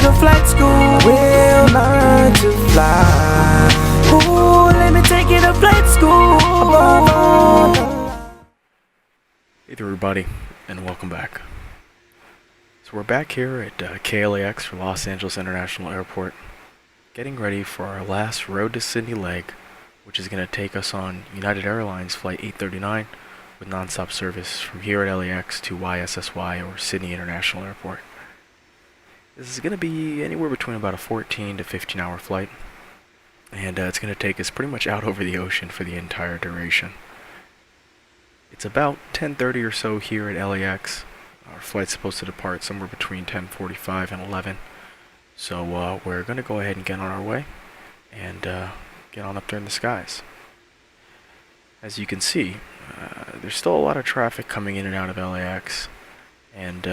to flight school. We'll learn to fly. Ooh, let me take you to flight school. Hey there everybody, and welcome back. So we're back here at KLAX for Los Angeles International Airport, getting ready for our last Road to Sydney leg, which is going to take us on United Airlines Flight 839 with non-stop service from here at LAX to YSSY, or Sydney International Airport. This is going to be anywhere between about a 14 to 15 hour flight, and it's going to take us pretty much out over the ocean for the entire duration. It's about 10:30 or so here at LAX. Our flight's supposed to depart somewhere between 10:45 and 11. So we're going to go ahead and get on our way and get on up there in the skies. As you can see, there's still a lot of traffic coming in and out of LAX, and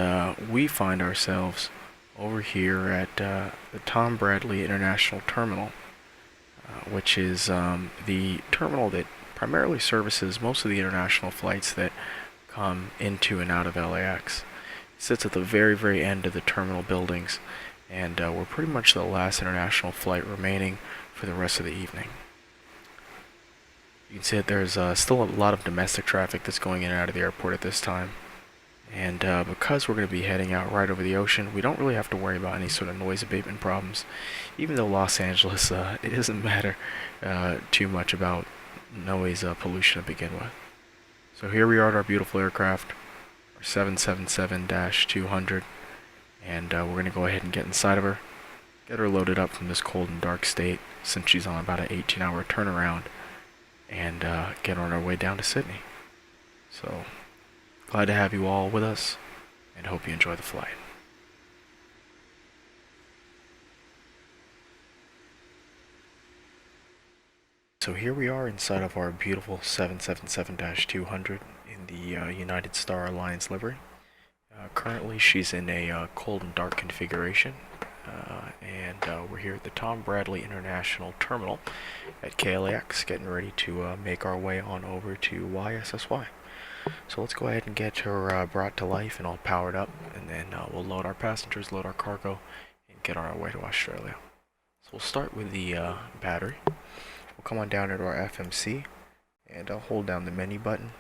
we find ourselves over here at the Tom Bradley International Terminal, which is the terminal that primarily services most of the international flights that come into and out of LAX. It sits at the very, very end of the terminal buildings, and we're pretty much the last international flight remaining for the rest of the evening. You can see that there's still a lot of domestic traffic that's going in and out of the airport at this time, and because we're going to be heading out right over the ocean, we don't really have to worry about any sort of noise abatement problems, even though Los Angeles, it doesn't matter too much about noise pollution to begin with. So here we are at our beautiful aircraft, our 777-200, and we're going to go ahead and get inside of her, get her loaded up from this cold and dark state, since she's on about an 18-hour turnaround, and get on our way down to Sydney. So glad to have you all with us, and hope you enjoy the flight. So here we are inside of our beautiful 777-200 in the United Star Alliance livery. Currently she's in a cold and dark configuration, and we're here at the Tom Bradley International Terminal at KLAX, getting ready to make our way on over to YSSY. So let's go ahead and get her brought to life and all powered up, and then we'll load our passengers, load our cargo, and get on our way to Australia. So we'll start with the battery. We'll come on down into our FMC, and I'll hold down the menu button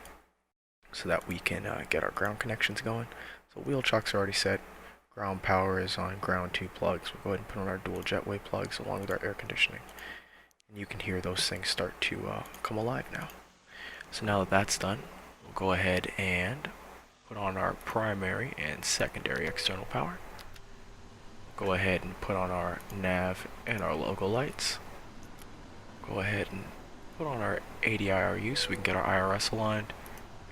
so that we can get our ground connections going. So wheel chocks are already set. Ground power is on ground 2 plugs. We'll go ahead and put on our dual jetway plugs along with our air conditioning. And you can hear those things start to come alive now. So now that that's done, we'll go ahead and put on our primary and secondary external power. Go ahead and put on our nav and our logo lights. Go ahead and put on our ADIRU so we can get our IRS aligned,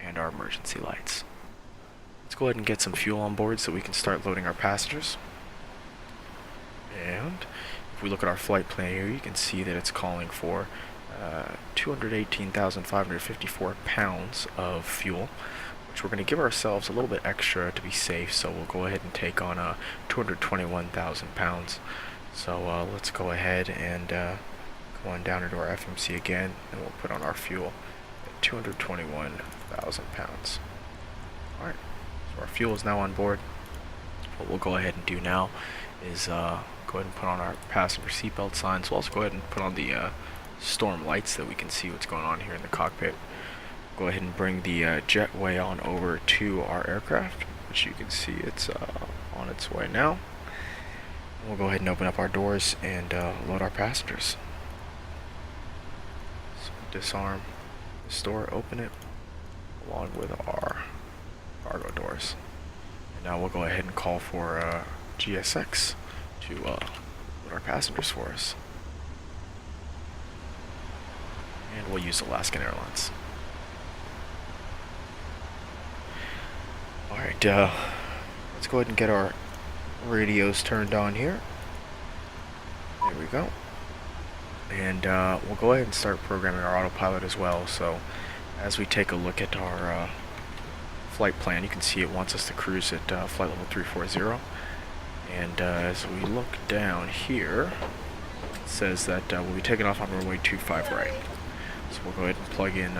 and our emergency lights. Let's go ahead and get some fuel on board so we can start loading our passengers. And if we look at our flight plan here, you can see that it's calling for 218,554 pounds of fuel, which we're going to give ourselves a little bit extra to be safe, so we'll go ahead and take on 221,000 pounds. So let's go ahead and come on down into our FMC again, and we'll put on our fuel at 221,000 pounds. Alright, so our fuel is now on board. What we'll go ahead and do now is go ahead and put on our passenger seatbelt signs. We'll also go ahead and put on the storm lights so that we can see what's going on here in the cockpit. Go ahead and bring the jetway on over to our aircraft, which you can see it's on its way now. And we'll go ahead and open up our doors and load our passengers. Disarm the door, open it, along with our cargo doors. And now we'll go ahead and call for GSX to load our passengers for us. And we'll use Alaskan Airlines. Alright, let's go ahead and get our radios turned on here. There we go. And we'll go ahead and start programming our autopilot as well. So as we take a look at our flight plan, you can see it wants us to cruise at flight level 340. And as we look down here, it says that we'll be taking off on runway 25 right. So we'll go ahead and plug in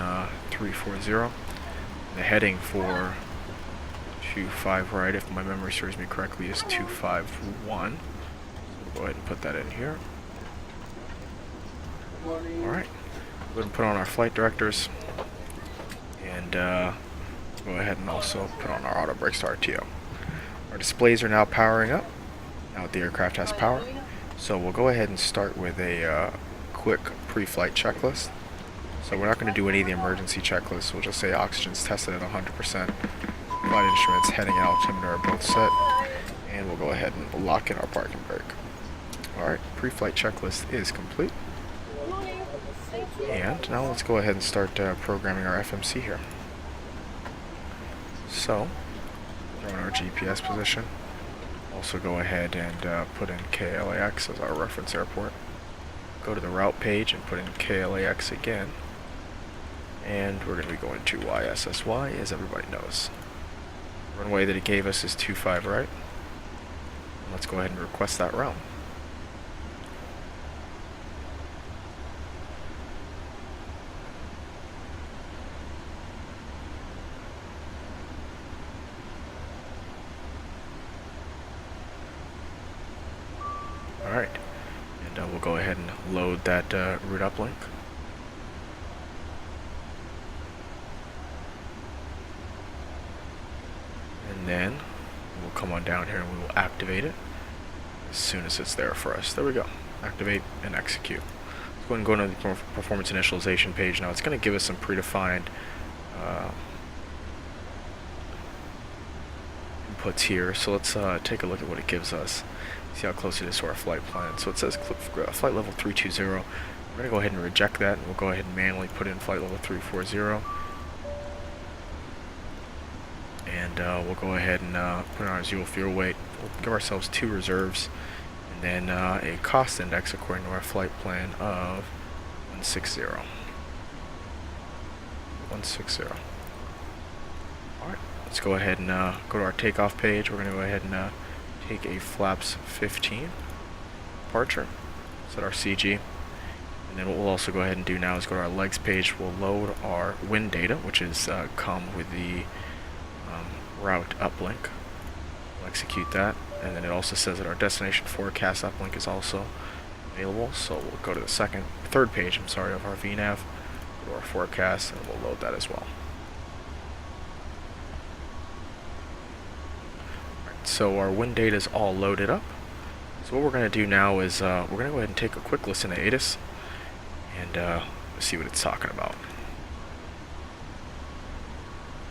340. The heading for 25 right, if my memory serves me correctly, is 251. We'll go ahead and put that in here. Alright, we're going to put on our flight directors, and go ahead and also put on our auto brakes to RTO. Our displays are now powering up, now that the aircraft has power. So we'll go ahead and start with a quick pre-flight checklist. So we're not going to do any of the emergency checklists, we'll just say oxygen's tested at 100%, flight instruments, heading and altimeter are both set, and we'll go ahead and lock in our parking brake. Alright, pre-flight checklist is complete. And now let's go ahead and start programming our FMC here. So, throw in our GPS position. Also go ahead and put in KLAX as our reference airport. Go to the route page and put in KLAX again. And we're going to be going to YSSY, as everybody knows. The runway that it gave us is 25 right. Let's go ahead and request that route. Alright, and we'll go ahead and load that route uplink. And then we'll come on down here and we will activate it as soon as it's there for us. There we go. Activate and execute. Let's go ahead and go into the performance initialization page now. It's going to give us some predefined inputs here. So let's take a look at what it gives us. See how close it is to our flight plan. So it says flight level 320. We're going to go ahead and reject that, and we'll go ahead and manually put in flight level 340. And we'll go ahead and put on our zero fuel weight. We'll give ourselves 2 reserves, and then a cost index according to our flight plan of 160. 160. Alright, let's go ahead and go to our takeoff page. We're going to go ahead and take a flaps 15 departure, set our CG, and then what we'll also go ahead and do now is go to our legs page. We'll load our wind data, which is come with the route uplink. We'll execute that, and then it also says that our destination forecast uplink is also available, so we'll go to the third page of our VNAV, go to our forecast, and we'll load that as well. So our wind data is all loaded up. So what we're going to do now is we're going to go ahead and take a quick listen to ATIS and see what it's talking about.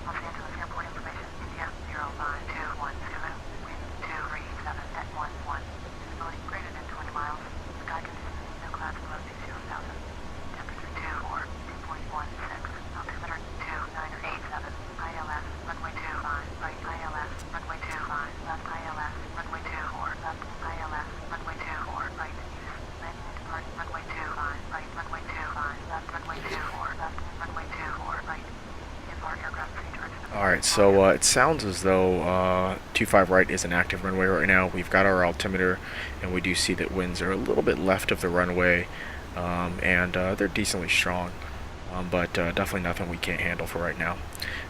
Los Angeles Airport information, India 05217, wind 237 at 11, visibility greater than 20 miles, sky conditions, no clouds below 60,000, temperature 2 or 2.16, altimeter 2987, ILS, runway 25, right ILS, runway 25, left ILS, runway 24, left ILS, runway 24, right, use, landing and departing, runway 25, right, runway 25, left runway 24, left, runway 24, right, give our aircraft free direction. Alright, so it sounds as though 25 right is an active runway right now. We've got our altimeter, and we do see that winds are a little bit left of the runway, and they're decently strong, but definitely nothing we can't handle for right now.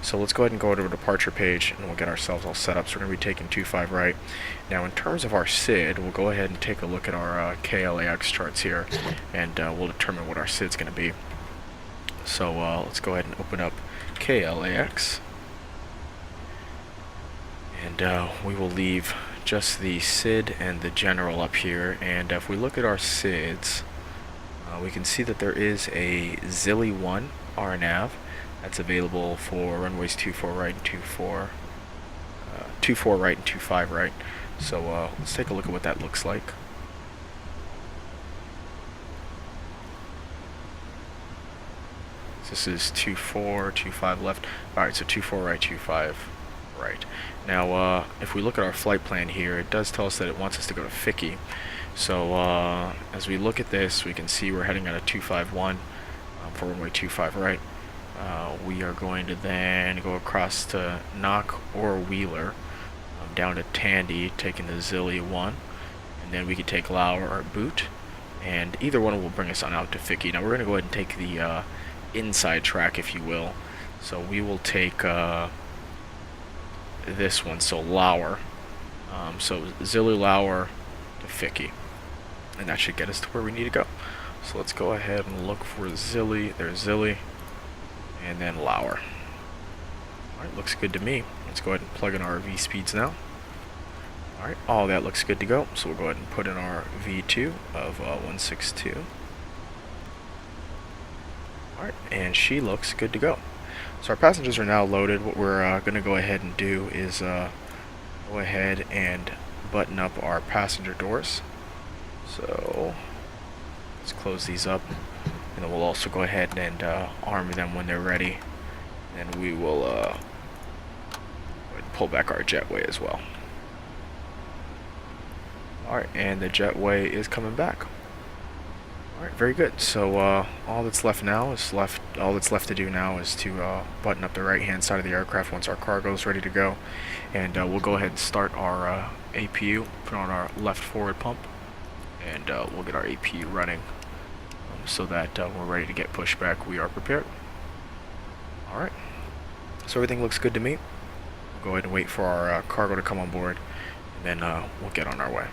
So let's go ahead and go to the departure page, and we'll get ourselves all set up. So we're going to be taking 25 right. Now in terms of our SID, we'll go ahead and take a look at our KLAX charts here, and we'll determine what our SID's going to be. So let's go ahead and open up KLAX. And we will leave just the SID and the general up here. And if we look at our SIDs, we can see that there is a Zilly 1 RNAV that's available for runways 24 right and 24 right and 25 right. So let's take a look at what that looks like. So this is 24, 25 left. Alright, so 24 right, 25 right. Now, if we look at our flight plan here, it does tell us that it wants us to go to FICI. So, as we look at this, we can see we're heading at a 251 for runway 25 right. We are going to then go across to Knock or Wheeler, down to Tandy, taking the Zilly 1, and then we could take Lauer or Boot, and either one will bring us on out to FICI. Now, we're going to go ahead and take the inside track, if you will. So we will take this one, so Lauer. So Zilly Lauer to FICI. and that should get us to where we need to go. So let's go ahead and look for Zilly. There's Zilly, and then Lauer. Alright, looks good to me. Let's go ahead and plug in our V speeds now. Alright, all that looks good to go. So we'll go ahead and put in our V2 of 162. Alright, and she looks good to go. So our passengers are now loaded. What we're going to go ahead and do is go ahead and button up our passenger doors. So let's close these up, and then we'll also go ahead and arm them when they're ready, and we will go ahead and pull back our jetway as well. Alright, and the jetway is coming back. Alright, very good. So all that's left to do now is to button up the right hand side of the aircraft once our cargo is ready to go, and we'll go ahead and start our APU, put on our left forward pump, and we'll get our APU running so that we're ready to get pushed back. We are prepared. Alright, so everything looks good to me. We'll go ahead and wait for our cargo to come on board, and then we'll get on our way.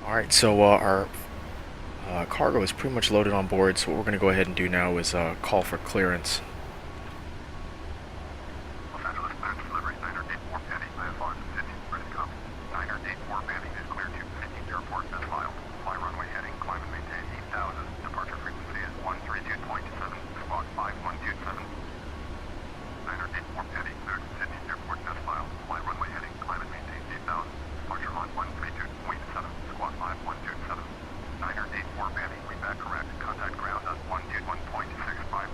Alright, so our cargo is pretty much loaded on board, so what we're going to go ahead and do now is call for clearance. Los Angeles, clear to delivery, 984 Patty, IFR, Sydney, ready to copy. 984 Patty is clear to Sydney Airport as filed. Fly runway heading, climb and maintain 8,000. Departure frequency is 132.7, squawk 5127. 984 Patty, clear to Sydney Airport as filed. Fly runway heading, climb and maintain 8,000. Departure on 132.7, squawk 5127. 984 Patty, read back correct. Contact ground on 121.65.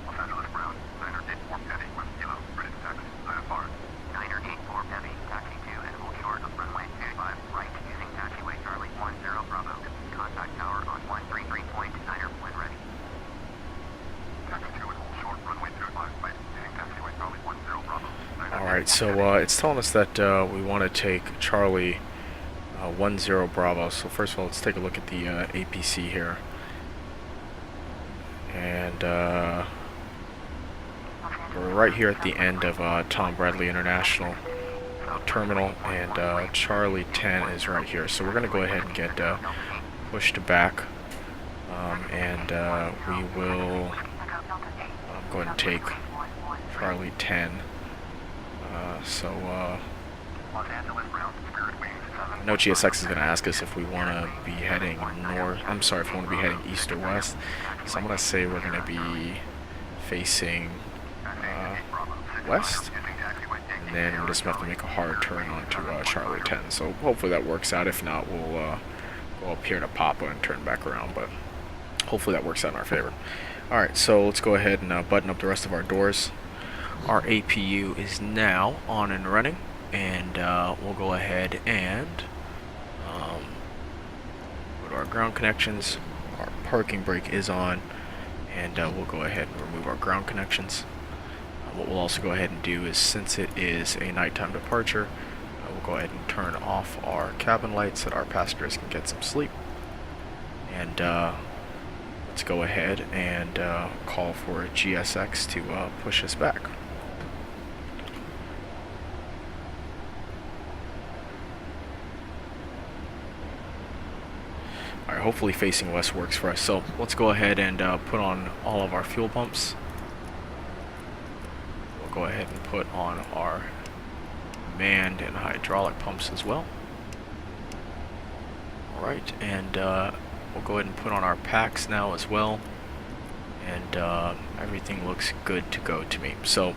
Los Angeles Ground, 984 Patty, West Kilo, ready to taxi, IFR. 984 Patty, taxi to and hold short of runway 25, right, using taxiway Charlie 10 Bravo. Contact tower on 133.9er when ready. Taxi to and hold short, runway 25, right, using taxiway Charlie 10 Bravo. Alright, so it's telling us that we want to take Charlie 10 Bravo. So first of all, let's take a look at the APC here. And we're right here at the end of Tom Bradley International Terminal, and Charlie 10 is right here. So we're going to go ahead and get pushed back, and we will go ahead and take Charlie 10. I know GSX is going to ask us if we want to be heading north. I'm sorry, if we want to be heading east or west. So I'm going to say we're going to be facing west, and then we'll just have to make a hard turn onto Charlie 10. So hopefully that works out. If not, we'll go up here to Papa and turn back around, but hopefully that works out in our favor. Alright, so let's go ahead and button up the rest of our doors. Our APU is now on and running, and we'll go ahead and go to our ground connections. Our parking brake is on, and we'll go ahead and remove our ground connections. What we'll also go ahead and do is, since it is a nighttime departure, we'll go ahead and turn off our cabin lights so that our passengers can get some sleep. And let's go ahead and call for GSX to push us back. Alright, hopefully facing west works for us. So let's go ahead and put on all of our fuel pumps. We'll go ahead and put on our manned and hydraulic pumps as well. Alright, and we'll go ahead and put on our packs now as well. And everything looks good to go to me. So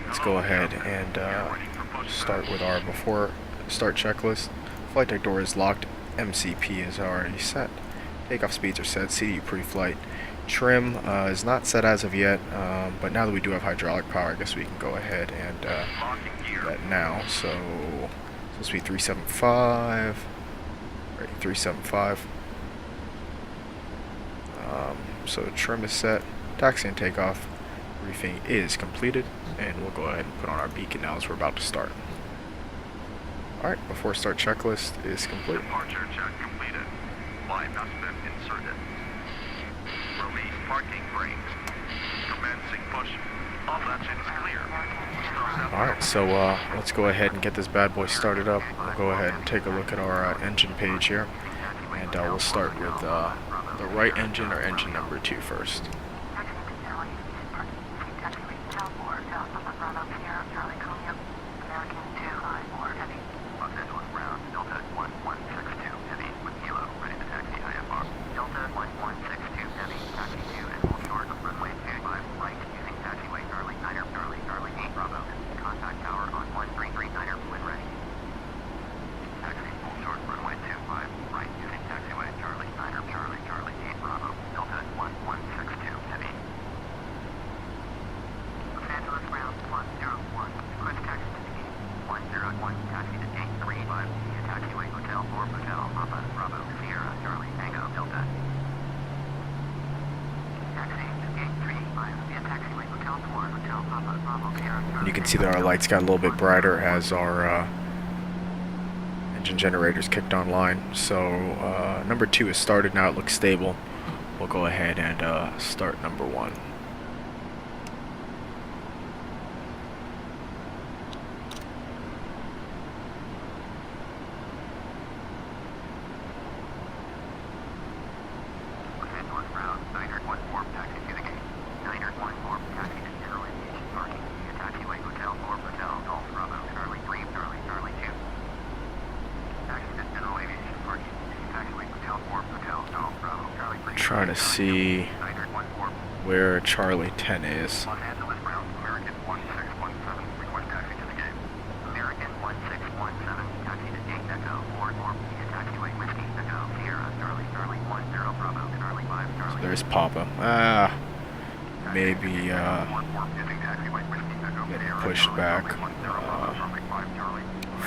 let's go ahead and start with our before start checklist. Flight deck door is locked. MCP is already set. Takeoff speeds are set. CDU pre-flight. Trim is not set as of yet, but now that we do have hydraulic power, I guess we can go ahead and do that now. So it's supposed to be 375. Right, 375. So trim is set. Taxi and takeoff briefing is completed, and we'll go ahead and put on our beacon now as we're about to start. Alright, before start checklist is complete. Departure check completed. Flight has been inserted. Release parking brakes. Commencing push. All engines clear. Alright, so let's go ahead and get this bad boy started up. We'll go ahead and take a look at our engine page here. And we'll start with the right engine, or engine number 2 first. You can see that our lights got a little bit brighter as our engine generators kicked online. So number 2 is started now. It looks stable. We'll go ahead and start number 1. Trying to see where Charlie 10 is. So there's Papa. Maybe getting pushed back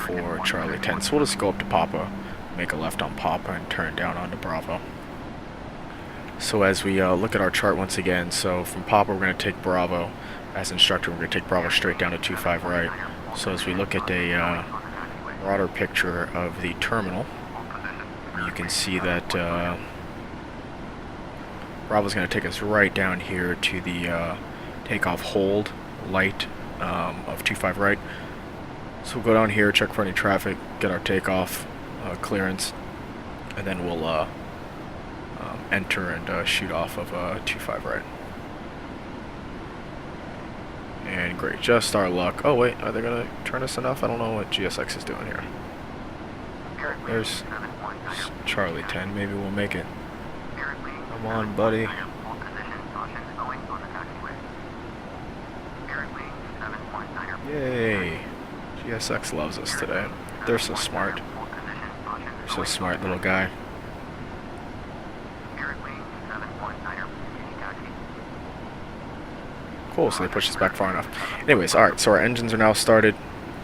for Charlie 10. So we'll just go up to Papa, make a left on Papa, and turn down onto Bravo. So as we look at our chart once again, so from Papa we're going to take Bravo. As instructor, we're going to take Bravo straight down to 25 right. So as we look at a broader picture of the terminal, you can see that Bravo's going to take us right down here to the takeoff hold light of 25 right. So we'll go down here, check for any traffic, get our takeoff clearance, and then we'll enter and shoot off of 25 right. And great, just our luck. Oh wait, are they gonna turn us enough? I don't know what GSX is doing here. There's Charlie 10, maybe we'll make it. Come on, buddy. Yay! GSX loves us today. They're so smart. They're so smart, little guy. Cool, so they pushed us back far enough. Anyways, alright, so our engines are now started.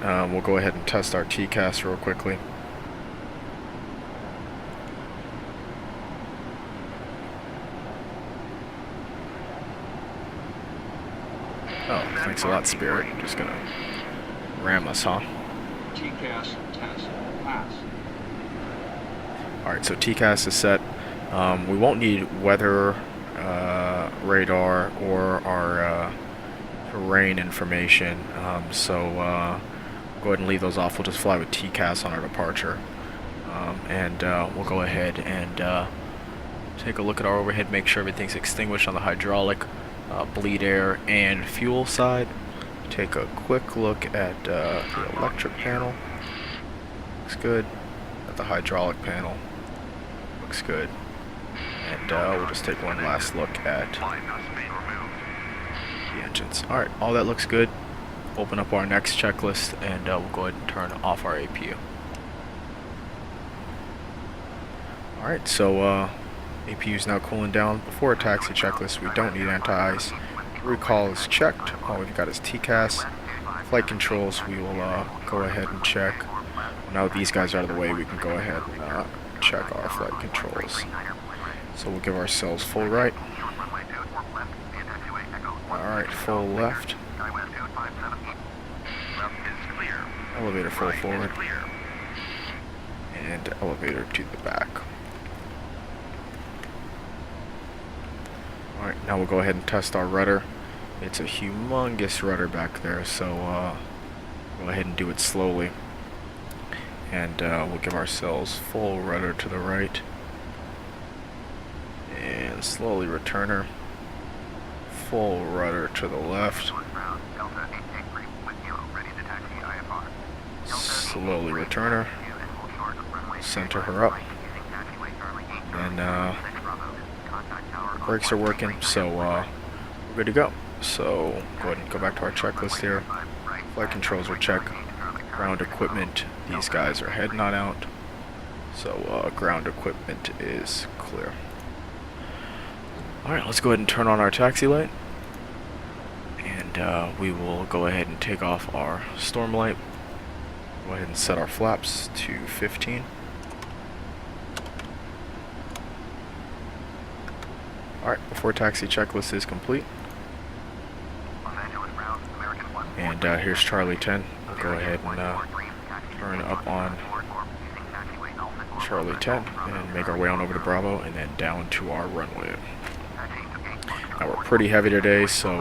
We'll go ahead and test our TCAS real quickly. Oh, thanks a lot, Spirit. Just gonna ram us, huh? TCAS test pass. Alright, so TCAS is set. We won't need weather radar or our terrain information, so go ahead and leave those off. We'll just fly with TCAS on our departure. And we'll go ahead and take a look at our overhead, make sure everything's extinguished on the hydraulic, bleed air, and fuel side. Take a quick look at the electric panel. Looks good. At the hydraulic panel. Looks good. And we'll just take one last look at the engines. Alright, all that looks good. Open up our next checklist, and we'll go ahead and turn off our APU. Alright, so APU is now cooling down. Before a taxi checklist, we don't need anti-ice. Recall is checked. All we've got is TCAS. Flight controls, we will go ahead and check. Now that these guys are out of the way, we can go ahead and check our flight controls. So we'll give ourselves full right. Alright, full left. Elevator full forward. And elevator to the back. Alright, now we'll go ahead and test our rudder. It's a humongous rudder back there, so go ahead and do it slowly. And we'll give ourselves full rudder to the right. And slowly return her. Full rudder to the left. Slowly return her. Center her up. And brakes are working, so we're good to go. So go ahead and go back to our checklist here. Flight controls are checked. Ground equipment, these guys are heading on out. So ground equipment is clear. Alright, let's go ahead and turn on our taxi light. And we will go ahead and take off our storm light. Go ahead and set our flaps to 15. Alright, before taxi checklist is complete. And here's Charlie 10. We'll go ahead and turn up on Charlie 10 and make our way on over to Bravo and then down to our runway. Now we're pretty heavy today, so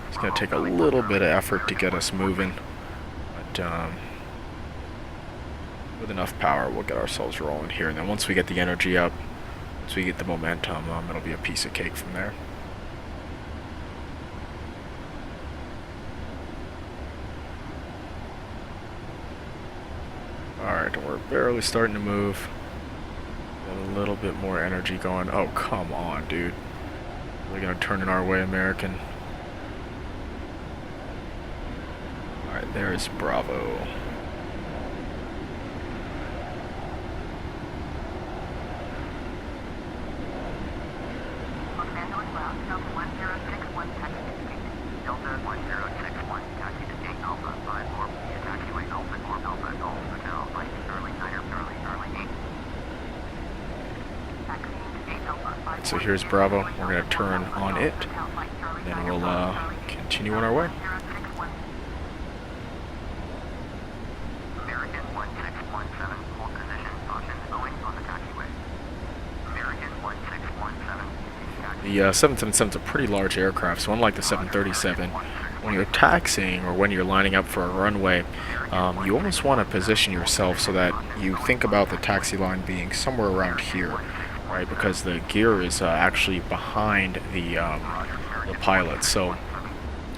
it's going to take a little bit of effort to get us moving. But with enough power, we'll get ourselves rolling here. And then once we get the energy up, once we get the momentum, it'll be a piece of cake from there. Alright, we're barely starting to move. A little bit more energy going. Oh, come on, dude. We're gonna turn it our way, American. Alright, there's Bravo. So here's Bravo. We're going to turn on it, and then we'll continue on our way. The 777 is a pretty large aircraft, so unlike the 737, when you're taxiing or when you're lining up for a runway, you almost want to position yourself so that you think about the taxi line being somewhere around here. Right, because the gear is actually behind the pilot, so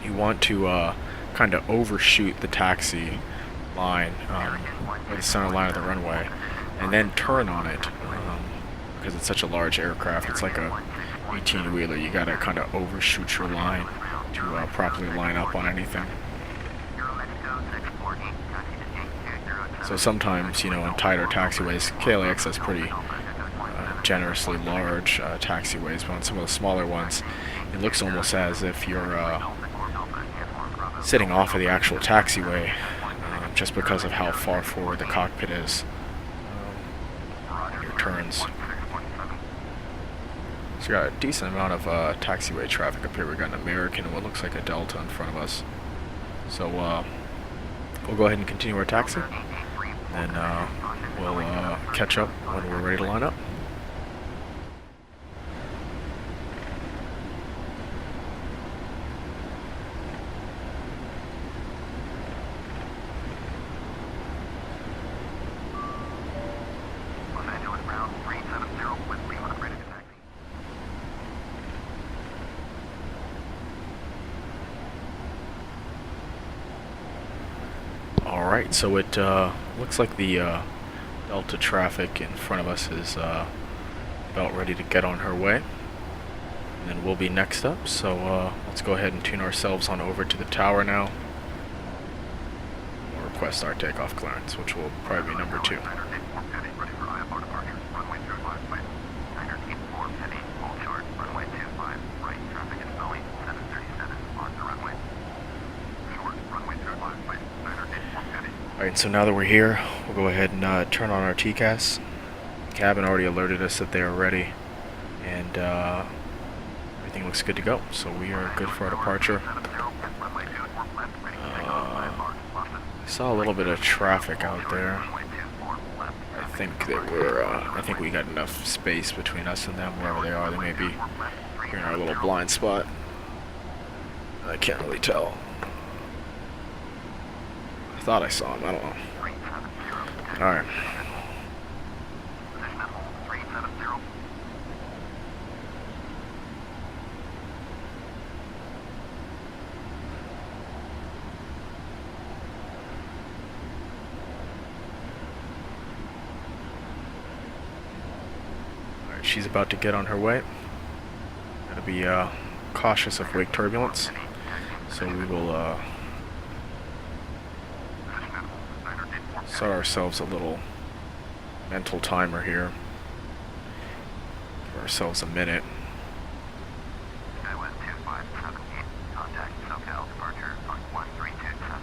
you want to kind of overshoot the taxi line, or the center line of the runway, and then turn on it, because it's such a large aircraft. It's like a 18-wheeler. You gotta kind of overshoot your line to properly line up on anything. So sometimes, you know, in tighter taxiways, KLAX has pretty generously large taxiways, but on some of the smaller ones, it looks almost as if you're sitting off of the actual taxiway, just because of how far forward the cockpit is. Your turns. So we got a decent amount of taxiway traffic up here. We got an American and what looks like a Delta in front of us. So we'll go ahead and continue our taxi, and we'll catch up when we're ready to line up. Los Angeles ground 370 with Lima ready to taxi. Alright, so it looks like the Delta traffic in front of us is about ready to get on her way. And then we'll be next up, so let's go ahead and tune ourselves on over to the tower now. We'll request our takeoff clearance, which will probably be number 2. Ready for IFR departure. Runway 25 right. 984 heavy, full chart. Runway 25 right. Traffic is Boeing 737 on the runway. Short. Runway 25 right. 984 heavy. Alright, so now that we're here, we'll go ahead and turn on our TCAS. Cabin already alerted us that they are ready, and everything looks good to go. So we are good for our departure. I saw a little bit of traffic out there. I think we got enough space between us and them wherever they are. They may be here in our little blind spot. I can't really tell. I thought I saw them. I don't know. Alright. She's about to get on her way. Gotta be cautious of wake turbulence, so we will set ourselves a little mental timer here. Give ourselves a minute. Skywest 2578, contact SoCal departure on 1327.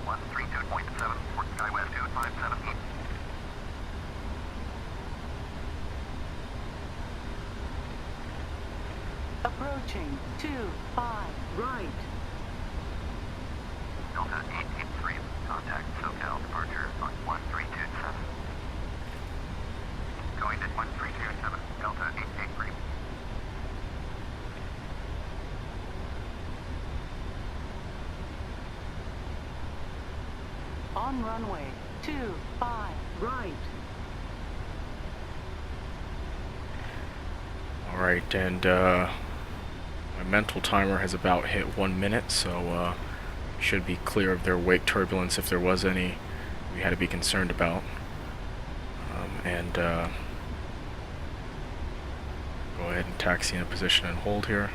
132.7 for Skywest 2578. Approaching 25 right. Delta 883, contact SoCal departure on 1327. Going to 1327, Delta 883. On runway 25 right. Alright, and my mental timer has about hit 1 minute, so should be clear of their wake turbulence if there was any we had to be concerned about. Go ahead and taxi in a position and hold here.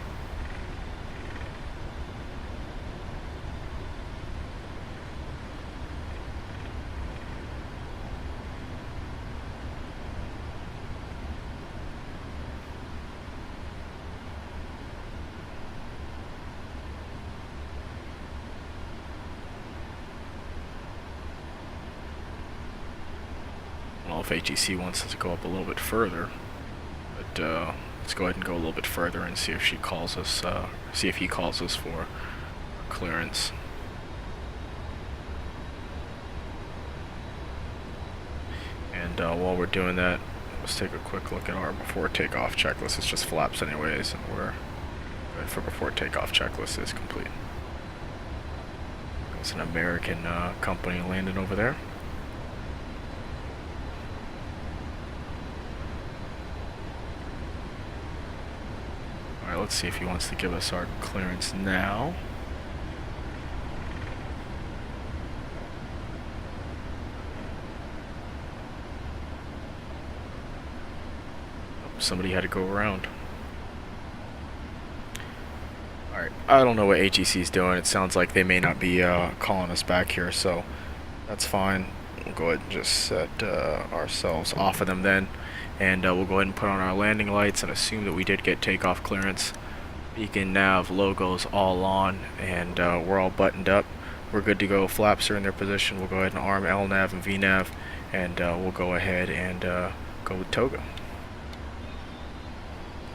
Well, if HEC wants us to go up a little bit further, but let's go ahead and go a little bit further and see if she calls us, see if he calls us for clearance. And while we're doing that, let's take a quick look at our before takeoff checklist. It's just flaps anyways, and we're good for before takeoff checklist is complete. It's an American company landing over there. Alright, let's see if he wants to give us our clearance now. Oh, somebody had to go around. Alright, I don't know what HEC's doing. It sounds like they may not be calling us back here, so that's fine. We'll go ahead and just set ourselves off of them then. And we'll go ahead and put on our landing lights and assume that we did get takeoff clearance. Beacon, nav, logos all on, and we're all buttoned up. We're good to go. Flaps are in their position. We'll go ahead and arm LNAV and VNAV, and we'll go ahead and go with Toga.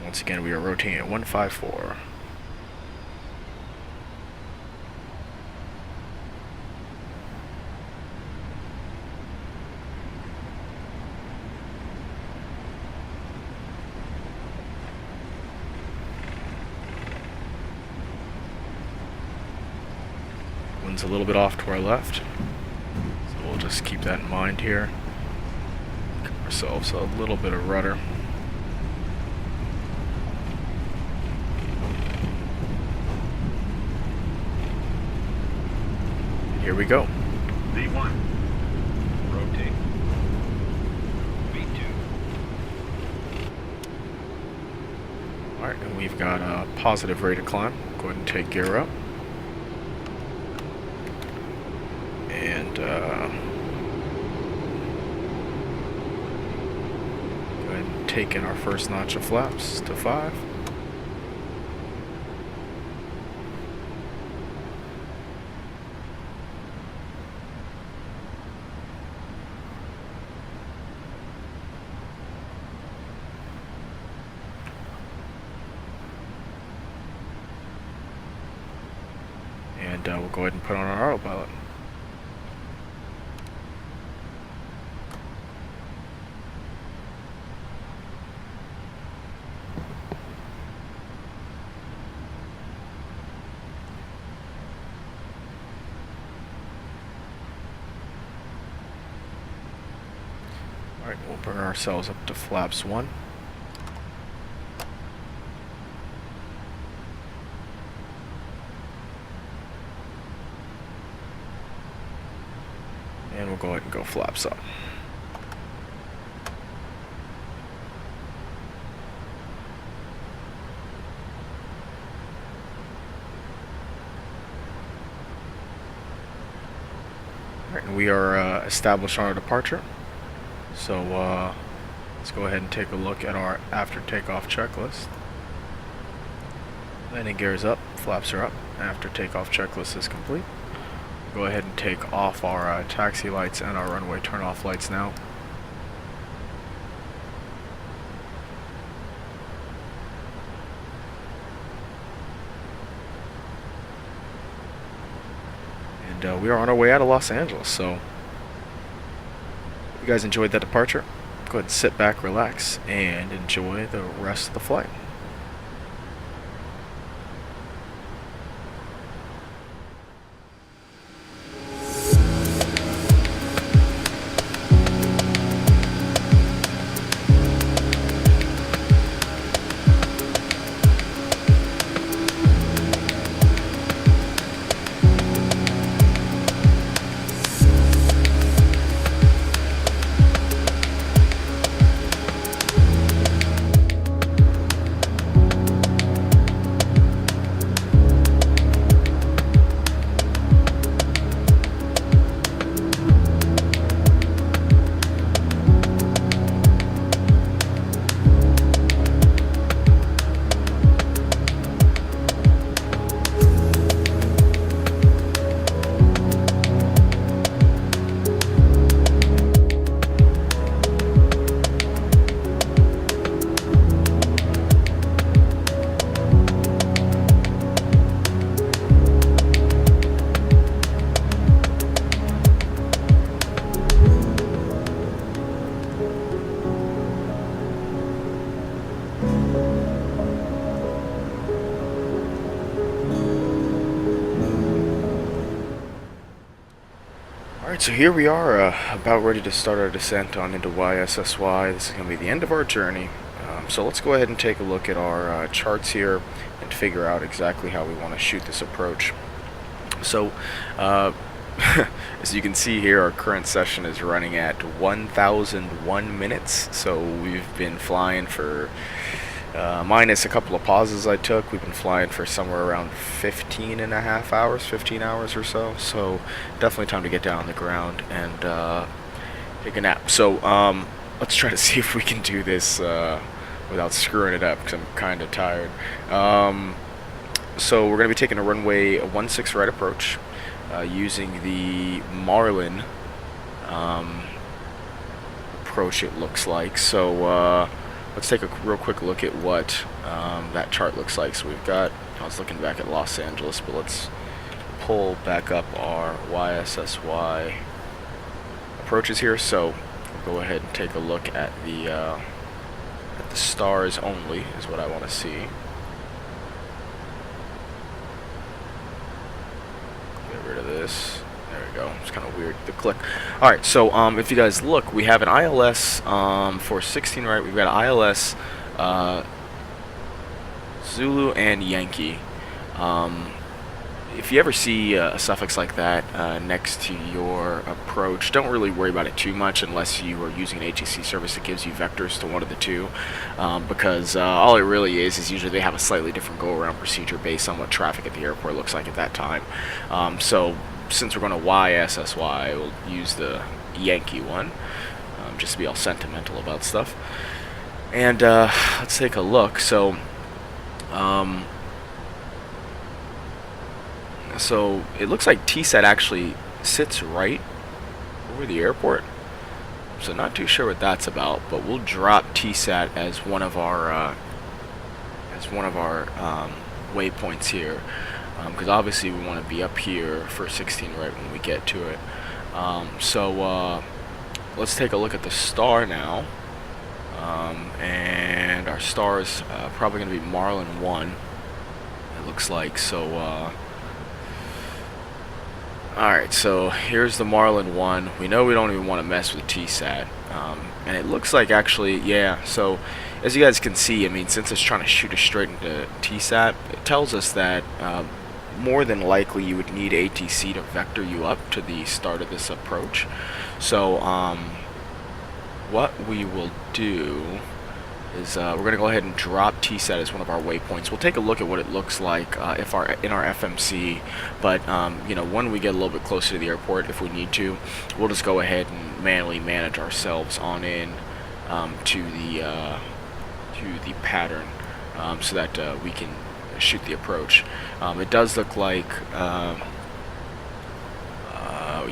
Once again, we are rotating at 154. one's a little bit off to our left, so we'll just keep that in mind here. Give ourselves a little bit of rudder. Here we go. V1. Rotate. V2. Alright, and we've got a positive rate of climb. Go ahead and take gear up. And go ahead and take in our first notch of flaps to 5. And we'll go ahead and put on our autopilot. Alright, we'll bring ourselves up to flaps 1. And we'll go ahead and go flaps up. Alright, and we are established on our departure. So let's go ahead and take a look at our after takeoff checklist. Landing gear is up, flaps are up. After takeoff checklist is complete. Go ahead and take off our taxi lights and our runway turn-off lights now. And we are on our way out of Los Angeles, so if you guys enjoyed that departure, go ahead and sit back, relax, and enjoy the rest of the flight. Alright, so here we are, about ready to start our descent on into YSSY. This is going to be the end of our journey. So let's go ahead and take a look at our charts here and figure out exactly how we want to shoot this approach. So, as you can see here, our current session is running at 1,001 minutes. So we've been flying for, minus a couple of pauses I took, we've been flying for somewhere around 15 hours or so. So definitely time to get down on the ground and take a nap. So let's try to see if we can do this without screwing it up, because I'm kind of tired. So we're going to be taking a runway 16 right approach using the Marlin approach, it looks like. So let's take a real quick look at what that chart looks like. So we've got, I was looking back at Los Angeles, but let's pull back up our YSSY approaches here. So we'll go ahead and take a look at the stars only is what I want to see. Get rid of this. this. There we go. It's kind of weird, the click. Alright, so if you guys look, we have an ILS for 16 right. We've got an ILS Zulu and Yankee. If you ever see a suffix like that next to your approach, don't really worry about it too much unless you are using an ATC service that gives you vectors to one of the two, because all it really is usually they have a slightly different go-around procedure based on what traffic at the airport looks like at that time. So since we're going to YSSY, we'll use the Yankee one, just to be all sentimental about stuff. And let's take a look. So it looks like TSAT actually sits right over the airport. So not too sure what that's about, but we'll drop TSAT as one of our waypoints here, because obviously we want to be up here for 16 right when we get to it. Let's take a look at the star now, and our star is probably going to be Marlin 1. It looks like so. Alright, so here's the Marlin 1. We know we don't even want to mess with TSAT. And it looks like actually, yeah, so as you guys can see, I mean, since it's trying to shoot us straight into TSAT, it tells us that more than likely you would need ATC to vector you up to the start of this approach. So what we will do is we're going to go ahead and drop TSAT as one of our waypoints. We'll take a look at what it looks like in our FMC, but you know, when we get a little bit closer to the airport, if we need to, we'll just go ahead and manually manage ourselves on in to the pattern, so that we can shoot the approach. It does look like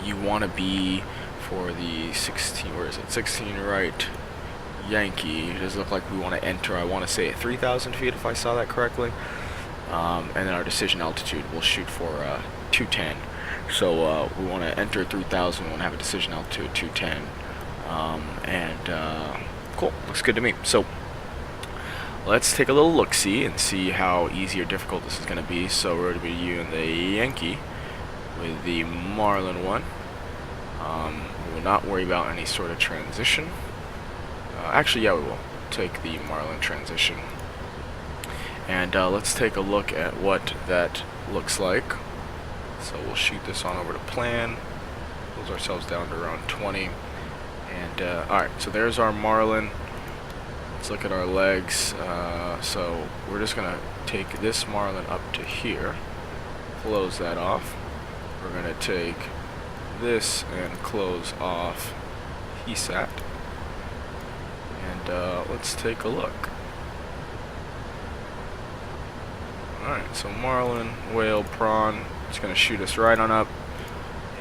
you want to be for the 16. Where is it? 16 right. Yankee. It does look like we want to enter, I want to say, at 3,000 feet if I saw that correctly, and then our decision altitude we'll shoot for 210. So we want to enter at 3,000, we want to have a decision altitude at 210, and cool, looks good to me. So let's take a little look-see and see how easy or difficult this is going to be. So we're going to be using the Yankee with the Marlin 1. We will not worry about any sort of transition. Actually, yeah, we will take the Marlin transition. And let's take a look at what that looks like. So we'll shoot this on over to plan. Close ourselves down to around 20. And alright, so there's our Marlin. Let's look at our legs. So we're just going to take this Marlin up to here. Close that off. We're going to take this and close off PSAT. And let's take a look. Alright, so Marlin, whale, prawn. It's going to shoot us right on up.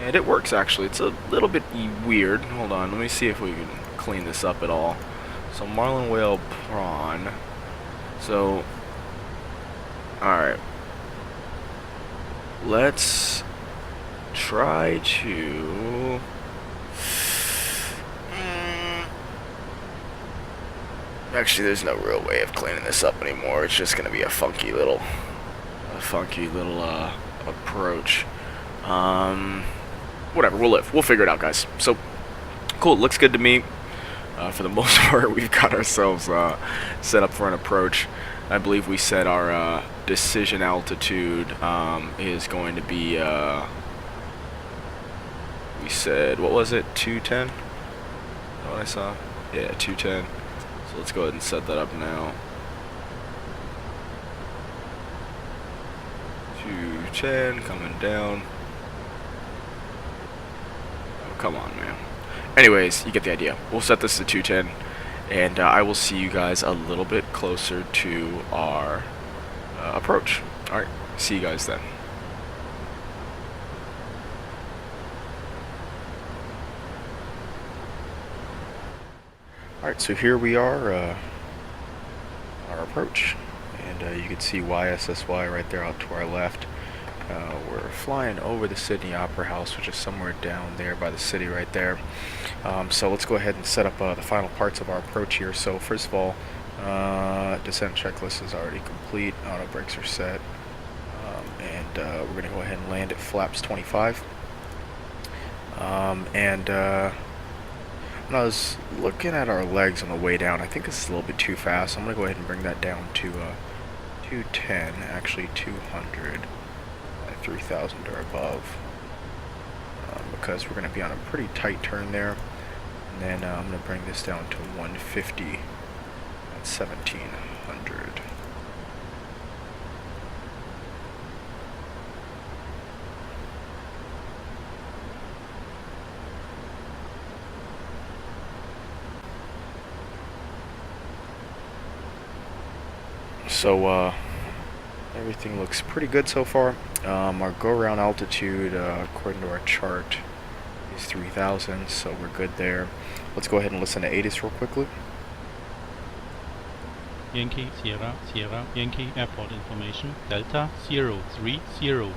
And it works, actually. It's a little bit weird. Hold on, let me see if we can clean this up at all. So Marlin, whale, prawn. So, alright. Let's try to... Actually, there's no real way of cleaning this up anymore. It's just going to be a funky little approach. Whatever, we'll live. We'll figure it out, guys. So, cool. Looks good to me. For the most part, we've got ourselves set up for an approach. I believe we set our decision altitude is going to be, we said, what was it, 210? Is that what I saw? Yeah, 210. So let's go ahead and set that up now. 210, coming down. Oh, come on, man. Anyways, you get the idea. We'll set this to 210, and I will see you guys a little bit closer to our approach. Alright, see you guys then. Alright, so here we are, our approach, and you can see YSSY right there out to our left. We're flying over the Sydney Opera House, which is somewhere down there by the city right there. So let's go ahead and set up the final parts of our approach here. So first of all, descent checklist is already complete, auto brakes are set, and we're going to go ahead and land at flaps 25. When I was looking at our legs on the way down, I think this is a little bit too fast. I'm going to go ahead and bring that down to 210, actually 200, at 3,000 or above, because we're going to be on a pretty tight turn there. And then I'm going to bring this down to 150 at 1,700. So everything looks pretty good so far. Our go-around altitude, according to our chart, is 3,000, so we're good there. Let's go ahead and listen to ATIS real quickly. Yankee Sierra Sierra Yankee Airport information Delta 0300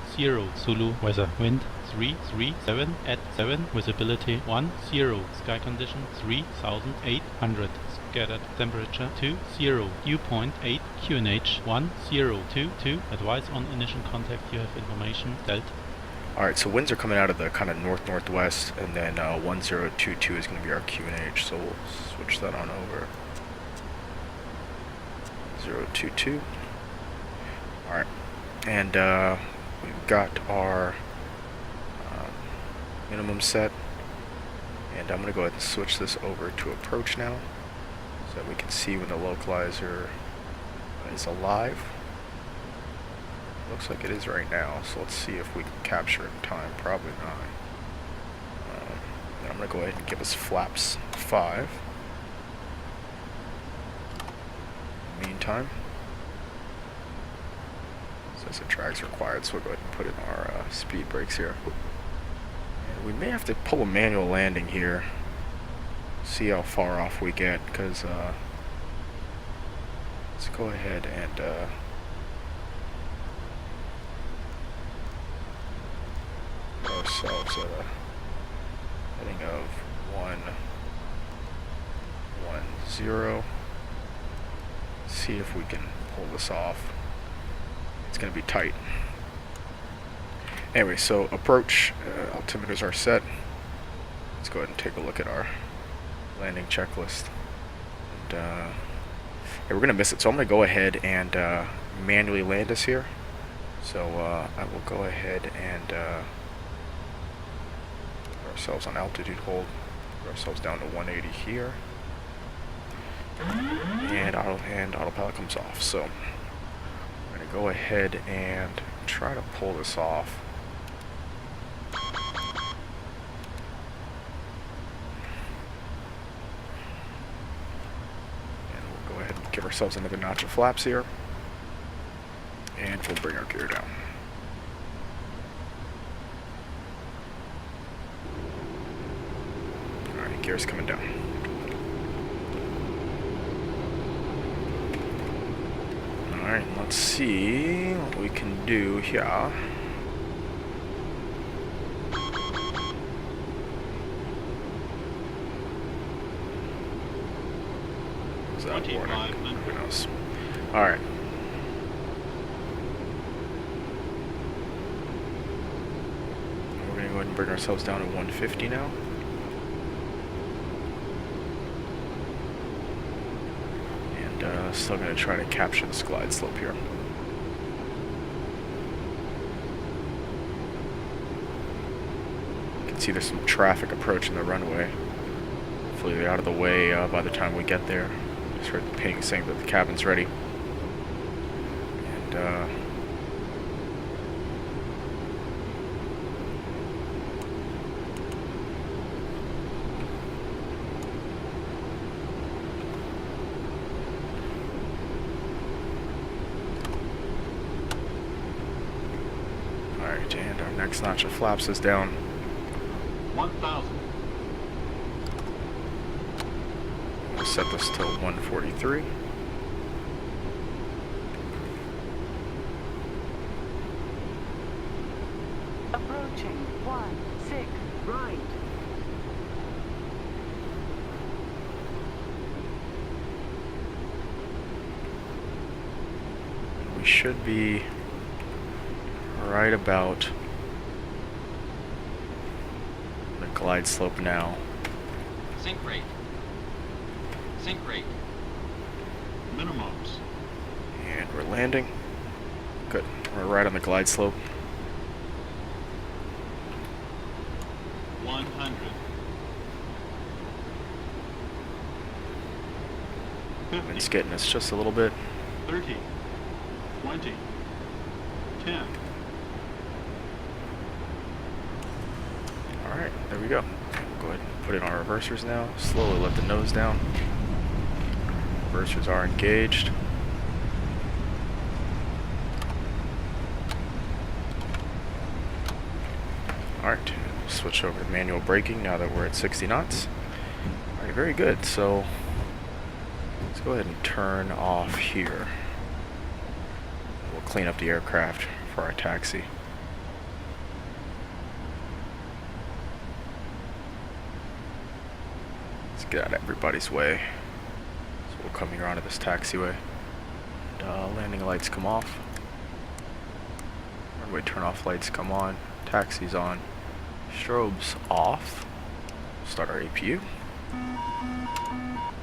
Zulu weather wind 337 at 7 visibility 10 sky condition 3,800 scattered temperature 20 dew point 8 QNH 1022 advise on initial contact you have information Delta. Alright, so winds are coming out of the kind of north-northwest, and then 1022 is going to be our QNH, so we'll switch that on over. 022. Alright, and we've got our minimum set, and I'm going to go ahead and switch this over to approach now, so that we can see when the localizer is alive. Looks like it is right now, so let's see if we can capture it in time. Probably not. Then I'm going to go ahead and give us flaps 5. Meantime, says the drag's required, so we'll go ahead and put in our speed brakes here. And we may have to pull a manual landing here, see how far off we get, because let's go ahead and put ourselves at a heading of 110. See if we can pull this off. It's going to be tight. Anyway, so approach, altimeters are set. Let's go ahead and take a look at our landing checklist. And yeah, we're going to miss it, so I'm going to go ahead and manually land us here. So I will go ahead and put ourselves on altitude hold, put ourselves down to 180 here. And autopilot comes off, so I'm going to go ahead and try to pull this off. And we'll go ahead and give ourselves another notch of flaps here, and we'll bring our gear down. Alright, gear's coming down. Alright, let's see what we can do here. Is that warning? Who knows? Alright. We're going to go ahead and bring ourselves down to 150 now. Still going to try to capture this glide slope here. You can see there's some traffic approaching the runway. Hopefully they're out of the way by the time we get there. Just heard the ping saying that the cabin's ready. And and our next notch of flaps is down. 1,000. We'll set this to 143. Approaching 16 right. We should be right about, I'm going to glide slope now. Sink rate. Sink rate. Minimums. And we're landing. Good. We're right on the glide slope. 100. 50. Wind's getting us just a little bit. 30. 20. 10. Alright, there we go. Go ahead and put in our reversers now. Slowly let the nose down. Reversers are engaged. Alright, switch over to manual braking now that we're at 60 knots. Alright, very good. So let's go ahead and turn off here. We'll clean up the aircraft for our taxi. Let's get out of everybody's way. So we'll come here onto this taxiway. And, landing lights come off. Runway turn off lights come on. Taxi's on. Strobes off. Start our APU.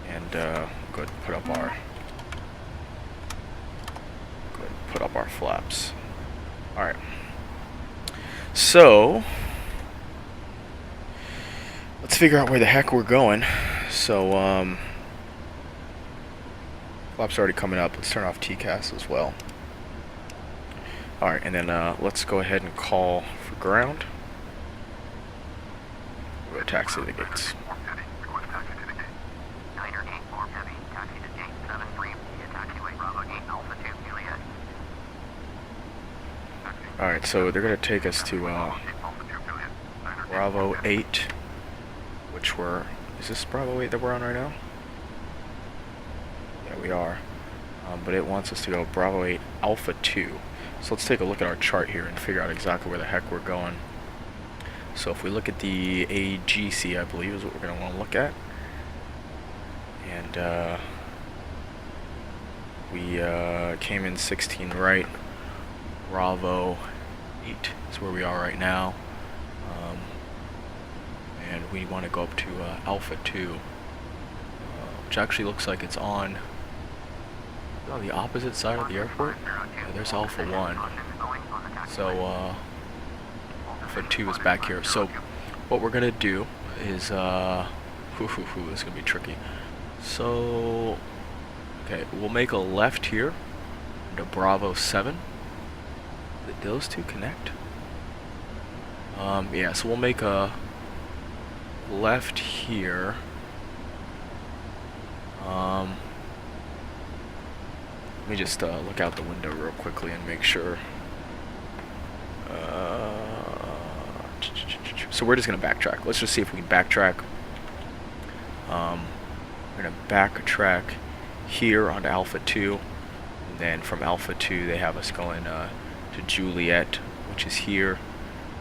And go ahead and put up our flaps. Alright. So let's figure out where the heck we're going. So flaps already coming up. Let's turn off TCAS as well. Alright, and then let's go ahead and call for ground. We're going to taxi to the gates. Request taxi to the gate. Niner 84 heavy, taxi to gate 73 via taxiway Bravo 8 Alpha 2 Juliet. Alright, so they're going to take us to Alpha 2 Juliet. Niner Bravo 8, which we're... Is this Bravo 8 that we're on right now? Yeah, we are. But it wants us to go Bravo 8 Alpha 2. So let's take a look at our chart here and figure out exactly where the heck we're going. So if we look at the AGC, I believe is what we're going to want to look at. And we came in 16 right. Bravo 8 is where we are right now. And we want to go up to Alpha 2, which actually looks like it's on the opposite side of the airport. Yeah, there's Alpha 1. So Alpha 2 is back here. So what we're going to do is, this is going to be tricky. So, okay, we'll make a left here into Bravo 7. Did those two connect? Yeah, so we'll make a left here. Let me just look out the window real quickly and make sure. So we're just going to backtrack. Let's just see if we can backtrack. We're going to backtrack here onto Alpha 2. And then from Alpha 2, they have us going to Juliet, which is here.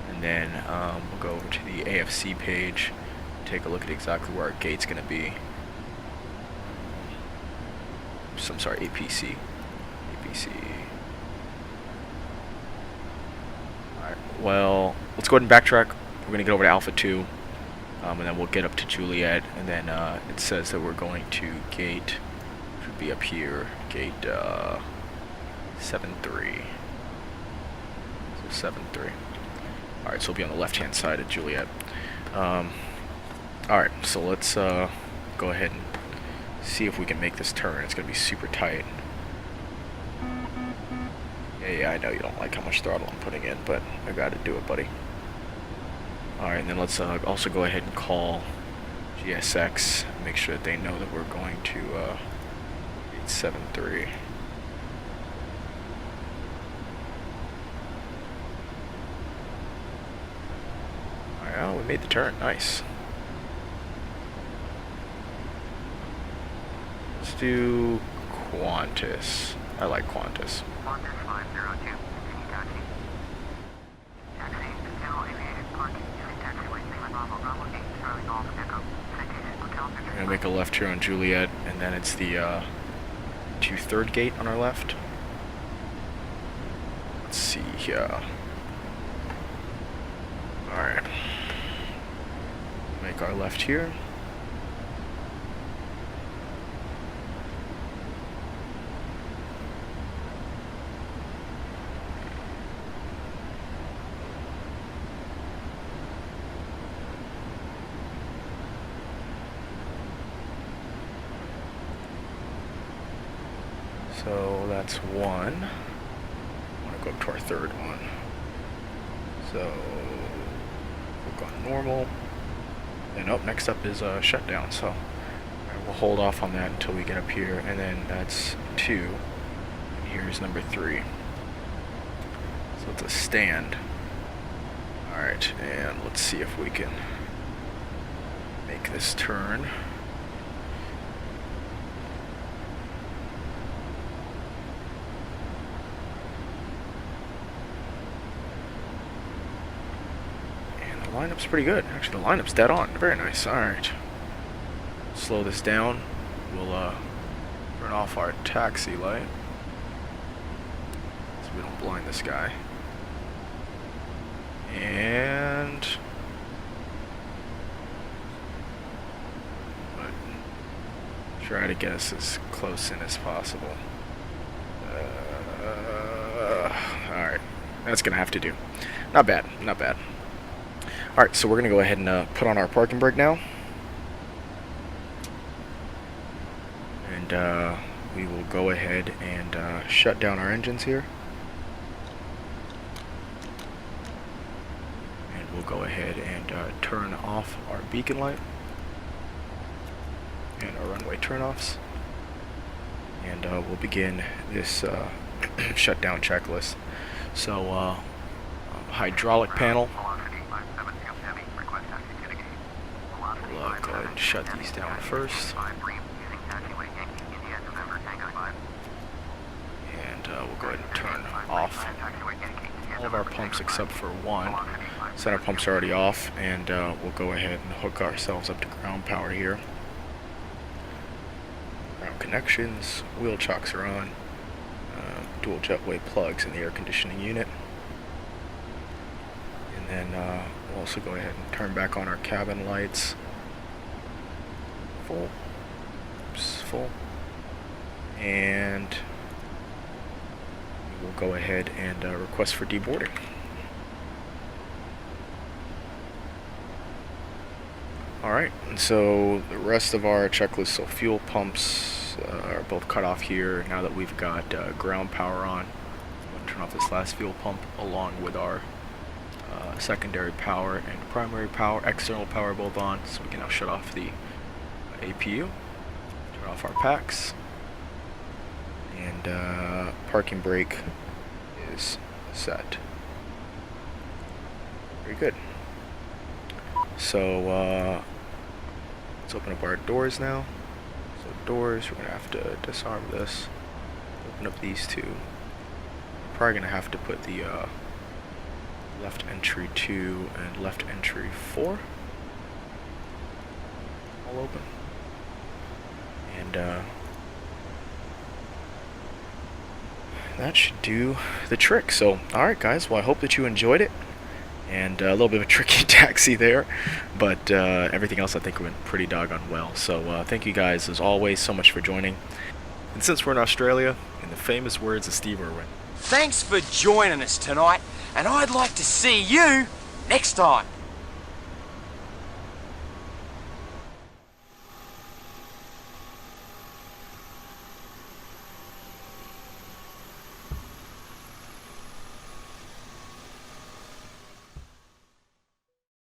And then we'll go over to the AFC page, take a look at exactly where our gate's going to be. So, I'm sorry, APC. Alright, well, let's go ahead and backtrack. We're going to get over to Alpha 2, and then we'll get up to Juliet, and then it says that we're going to gate, should be up here, gate 73. So 73. Alright, so we'll be on the left-hand side of Juliet. Alright, so let's go ahead and see if we can make this turn. It's going to be super tight. Yeah, I know you don't like how much throttle I'm putting in, but I got to do it, buddy. Alright, and then let's also go ahead and call GSX, make sure that they know that we're going to 873. Alright, oh, we made the turn. Nice. Let's do Qantas. I like Qantas. Qantas 502, continue taxi. Taxi, Channel Aviation Park, using taxiway, Lima Bravo, Bravo 8, Charlie Golf, Echo, Citation, Hotel, We're going to make a left here on Juliet, and then it's the 2/3 gate on our left. Let's see here. Alright. take our left here. So that's one. I want to go up to our third one. So we'll go on normal. And next up is shutdown. So we'll hold off on that until we get up here. And then that's 2. And here's number 3. So it's a stand. Alright, and let's see if we can make this turn. Lineup's pretty good. Actually, the lineup's dead on. Very nice. Alright. Slow this down. We'll turn off our taxi light so we don't blind this guy. And try to get us as close in as possible. Alright. That's gonna have to do. Not bad. Not bad. Alright, so we're going to go ahead and put on our parking brake now. And we will go ahead and shut down our engines here. And we'll go ahead and turn off our beacon light. And our runway turnoffs. And we'll begin this shutdown checklist. So, hydraulic panel. Go ahead and shut these down first. And we'll go ahead and turn off all of our pumps except for one. Center pumps are already off, and we'll go ahead and hook ourselves up to ground power here. Ground connections, wheel chocks are on, dual jetway plugs in the air conditioning unit. And then we'll also go ahead and turn back on our cabin lights. Full. Oops, full. And we'll go ahead and request for deboarding. Alright, and so the rest of our checklist, so fuel pumps are both cut off here now that we've got ground power on. I'm going to turn off this last fuel pump along with our secondary power and primary power, external power both on, so we can now shut off the APU, turn off our packs, and parking brake is set. Very good. So let's open up our doors now. So doors, we're going to have to disarm this, open up these two. We're probably going to have to put the left entry 2 and left entry 4 all open. And that should do the trick. So, alright guys, well I hope that you enjoyed it. And a little bit of a tricky taxi there, but everything else I think went pretty doggone well. So thank you guys as always so much for joining. And since we're in Australia, in the famous words of Steve Irwin, thanks for joining us tonight, and I'd like to see you next time.